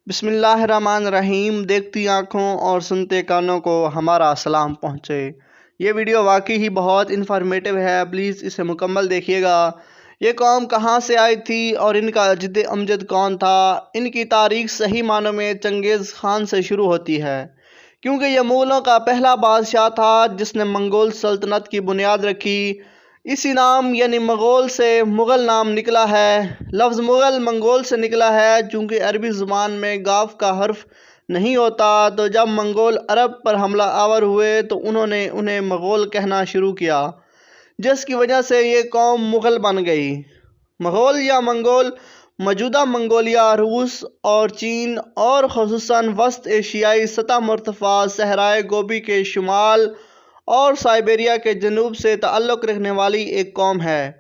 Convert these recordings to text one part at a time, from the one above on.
بسم اللہ الرحمن الرحیم۔ دیکھتی آنکھوں اور سنتے کانوں کو ہمارا سلام پہنچے۔ یہ ویڈیو واقعی ہی بہت انفارمیٹیو ہے، پلیز اسے مکمل دیکھیے گا۔ یہ قوم کہاں سے آئی تھی اور ان کا جد امجد کون تھا؟ ان کی تاریخ صحیح معنوں میں چنگیز خان سے شروع ہوتی ہے، کیونکہ یہ مغلوں کا پہلا بادشاہ تھا جس نے منگول سلطنت کی بنیاد رکھی۔ اسی نام یعنی مغول سے مغل نام نکلا ہے۔ لفظ مغل منگول سے نکلا ہے، چونکہ عربی زبان میں گاف کا حرف نہیں ہوتا، تو جب منگول عرب پر حملہ آور ہوئے تو انہوں نے انہیں مغول کہنا شروع کیا، جس کی وجہ سے یہ قوم مغل بن گئی۔ مغول یا منگول موجودہ منگولیا، روس اور چین اور خصوصاً وسط ایشیائی سطح مرتفع صحرائے گوبی کے شمال اور سائبیریا کے جنوب سے تعلق رکھنے والی ایک قوم ہے۔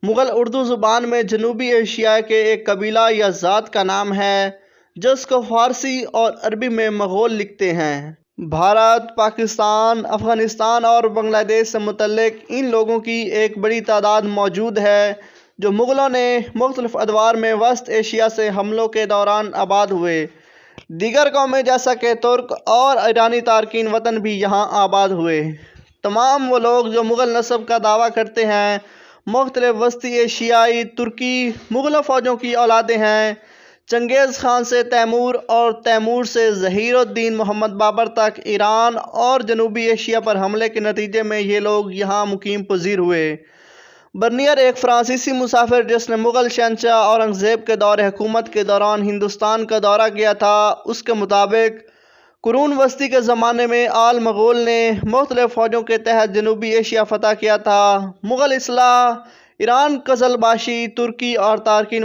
مغل اردو زبان میں جنوبی ایشیا کے ایک قبیلہ یا ذات کا نام ہے، جس کو فارسی اور عربی میں مغول لکھتے ہیں۔ بھارت، پاکستان، افغانستان اور بنگلہ دیش سے متعلق ان لوگوں کی ایک بڑی تعداد موجود ہے جو مغلوں نے مختلف ادوار میں وسط ایشیا سے حملوں کے دوران آباد ہوئے۔ دیگر قومیں جیسا کہ ترک اور ایرانی تارکین وطن بھی یہاں آباد ہوئے۔ تمام وہ لوگ جو مغل نسب کا دعویٰ کرتے ہیں مختلف وسطی ایشیائی ترکی مغلوں فوجوں کی اولادیں ہیں۔ چنگیز خان سے تیمور اور تیمور سے ظہیر الدین محمد بابر تک ایران اور جنوبی ایشیا پر حملے کے نتیجے میں یہ لوگ یہاں مقیم پذیر ہوئے۔ برنیر ایک فرانسیسی مسافر جس نے مغل شہنشاہ اورنگزیب کے دور حکومت کے دوران ہندوستان کا دورہ کیا تھا، اس کے مطابق قرون وسطی کے زمانے میں آل مغول نے مختلف فوجوں کے تحت جنوبی ایشیا فتح کیا تھا۔ مغل اصطلاح ایران، قزلباشی، ترکی اور تارکین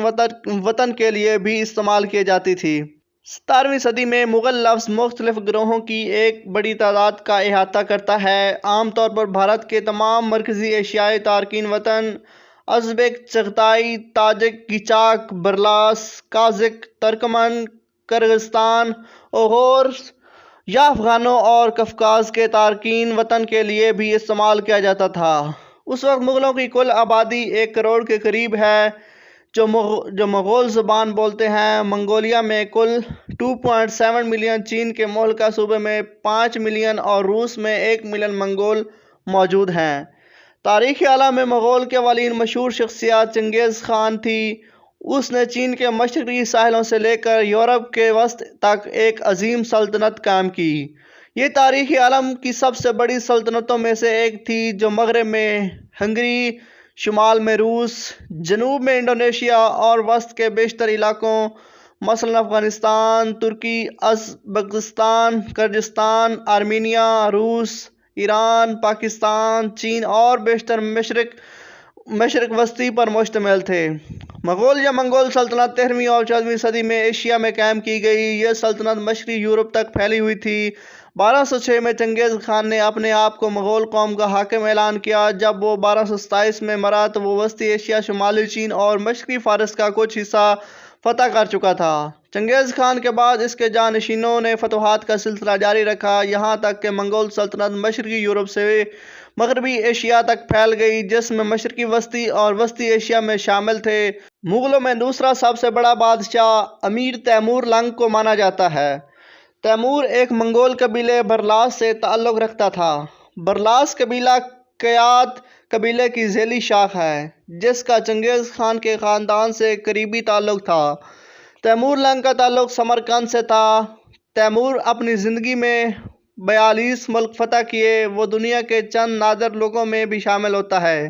وطن کے لیے بھی استعمال کی جاتی تھی۔ 17ویں صدی میں مغل لفظ مختلف گروہوں کی ایک بڑی تعداد کا احاطہ کرتا ہے۔ عام طور پر بھارت کے تمام مرکزی ایشیائی تارکین وطن، ازبک، چغتائی، تاجک، قیچاک، برلاس، قازق، ترکمن، کرغستان، اوغور یا افغانوں اور قفقاز کے تارکین وطن کے لیے بھی استعمال کیا جاتا تھا۔ اس وقت مغلوں کی کل آبادی 1 کروڑ کے قریب ہے جو مغول زبان بولتے ہیں۔ منگولیا میں کل 2.7 ملین، چین کے مہلکہ صوبے میں 5 ملین اور روس میں 1 ملین منگول موجود ہیں۔ تاریخ عالم میں مغول کے اولین مشہور شخصیت چنگیز خان تھی۔ اس نے چین کے مشرقی ساحلوں سے لے کر یورپ کے وسط تک ایک عظیم سلطنت قائم کی۔ یہ تاریخ عالم کی سب سے بڑی سلطنتوں میں سے ایک تھی، جو مغرب میں ہنگری، شمال میں روس، جنوب میں انڈونیشیا اور وسط کے بیشتر علاقوں مثلاً افغانستان، ترکی، ازبکستان، کرغستان، آرمینیا، روس، ایران، پاکستان، چین اور بیشتر مشرق وسطی پر مشتمل تھے۔ مغول یا منگول سلطنت 13ویں اور 14ویں صدی میں ایشیا میں قائم کی گئی۔ یہ سلطنت مشرقی یورپ تک پھیلی ہوئی تھی۔ 1206 میں چنگیز خان نے اپنے آپ کو مغول قوم کا حاکم اعلان کیا۔ جب وہ 1227 میں مرا تو وہ وسطی ایشیا، شمالی چین اور مشرقی فارس کا کچھ حصہ فتح کر چکا تھا۔ چنگیز خان کے بعد اس کے جانشینوں نے فتوحات کا سلسلہ جاری رکھا، یہاں تک کہ منگول سلطنت مشرقی یورپ سے مغربی ایشیا تک پھیل گئی، جس میں مشرقی وسطی اور وسطی ایشیا میں شامل تھے۔ مغلوں میں دوسرا سب سے بڑا بادشاہ امیر تیمور لنگ کو مانا جاتا ہے۔ تیمور ایک منگول قبیلے برلاس سے تعلق رکھتا تھا۔ برلاس قبیلہ کیات قبیلے کی ذیلی شاخ ہے، جس کا چنگیز خان کے خاندان سے قریبی تعلق تھا۔ تیمور لنگ کا تعلق سمرقند سے تھا۔ تیمور اپنی زندگی میں 42 ملک فتح کیے۔ وہ دنیا کے چند نادر لوگوں میں بھی شامل ہوتا ہے۔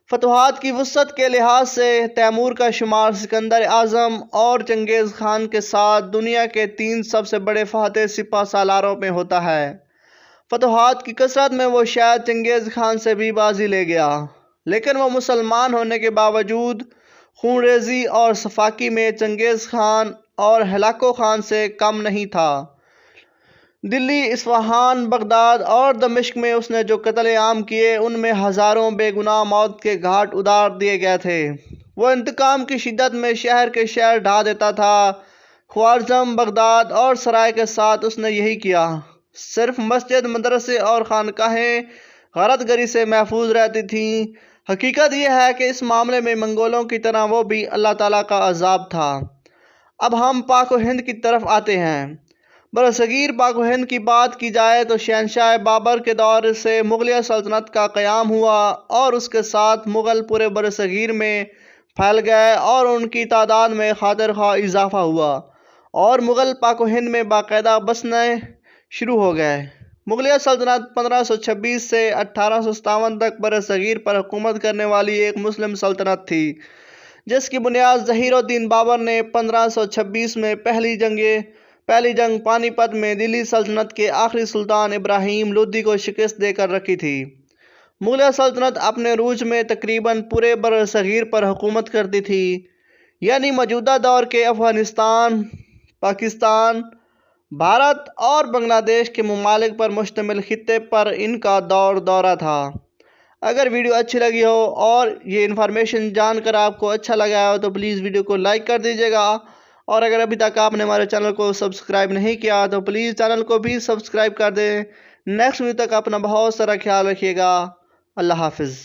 فتوحات کی وسعت کے لحاظ سے تیمور کا شمار سکندر اعظم اور چنگیز خان کے ساتھ دنیا کے 3 سب سے بڑے فاتح سپہ سالاروں میں ہوتا ہے۔ فتوحات کی کثرت میں وہ شاید چنگیز خان سے بھی بازی لے گیا، لیکن وہ مسلمان ہونے کے باوجود خون ریزی اور سفاکی میں چنگیز خان اور ہلاکو خان سے کم نہیں تھا۔ دلی، اصفہان، بغداد اور دمشق میں اس نے جو قتل عام کیے، ان میں ہزاروں بے گناہ موت کے گھاٹ اتار دیے گئے تھے۔ وہ انتقام کی شدت میں شہر کے شہر ڈھا دیتا تھا۔ خوارزم، بغداد اور سرائے کے ساتھ اس نے یہی کیا۔ صرف مسجد، مدرسے اور خانقاہیں غارت گری سے محفوظ رہتی تھیں۔ حقیقت یہ ہے کہ اس معاملے میں منگولوں کی طرح وہ بھی اللہ تعالیٰ کا عذاب تھا۔ اب ہم پاک و ہند کی طرف آتے ہیں۔ برصغیر پاک و ہند کی بات کی جائے تو شہنشاہ بابر کے دور سے مغلیہ سلطنت کا قیام ہوا اور اس کے ساتھ مغل پورے برصغیر میں پھیل گئے اور ان کی تعداد میں خاطر خواہ اضافہ ہوا اور مغل پاک و ہند میں باقاعدہ بسنے شروع ہو گئے۔ مغلیہ سلطنت 1526 سے 1857 تک برصغیر پر حکومت کرنے والی ایک مسلم سلطنت تھی، جس کی بنیاد ظہیر الدین بابر نے 1526 میں پہلی جنگ پانی پت میں دلی سلطنت کے آخری سلطان ابراہیم لودھی کو شکست دے کر رکھی تھی۔ مغلیہ سلطنت اپنے عروج میں تقریباً پورے برصغیر پر حکومت کرتی تھی، یعنی موجودہ دور کے افغانستان، پاکستان، بھارت اور بنگلہ دیش کے ممالک پر مشتمل خطے پر ان کا دورہ تھا۔ اگر ویڈیو اچھی لگی ہو اور یہ انفارمیشن جان کر آپ کو اچھا لگا ہو تو پلیز ویڈیو کو لائک کر دیجیے گا، اور اگر ابھی تک آپ نے ہمارے چینل کو سبسکرائب نہیں کیا تو پلیز چینل کو بھی سبسکرائب کر دیں۔ نیکسٹ ویڈیو تک اپنا بہت سارا خیال رکھیے گا۔ اللہ حافظ۔